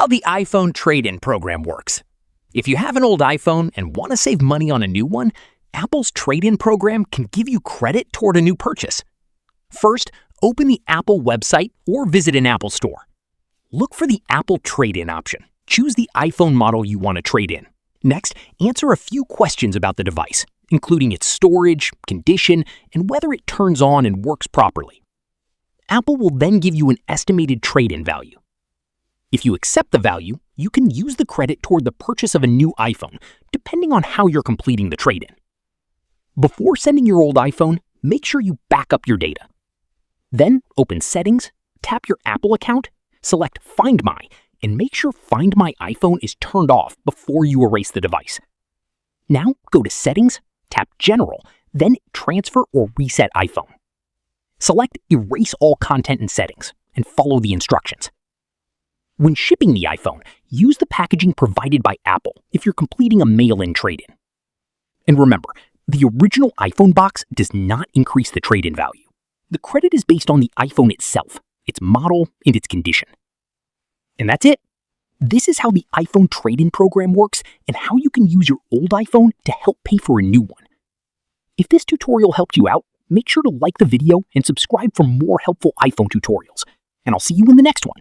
how the iPhone trade-in program works. If you have an old iPhone and want to save money on a new one, Apple's trade-in program can give you credit toward a new purchase. First, open the Apple website or visit an Apple store. Look for the Apple trade-in option. Choose the iPhone model you want to trade in. Next, answer a few questions about the device, including its storage, condition, and whether it turns on and works properly. Apple will then give you an estimated trade-in value. If you accept the value, you can use the credit toward the purchase of a new iPhone, depending on how you're completing the trade-in. Before sending your old iPhone, make sure you back up your data. Then open Settings, tap your Apple account, select Find My, and make sure Find My iPhone is turned off before you erase the device. Now go to Settings, tap General, then Transfer or Reset iPhone. Select Erase All Content and Settings, and follow the instructions. When shipping the iPhone, use the packaging provided by Apple if you're completing a mail-in trade-in. And remember, the original iPhone box does not increase the trade-in value. The credit is based on the iPhone itself, its model, and its condition. And that's it. This is how the iPhone trade-in program works and how you can use your old iPhone to help pay for a new one. If this tutorial helped you out, make sure to like the video and subscribe for more helpful iPhone tutorials. And I'll see you in the next one.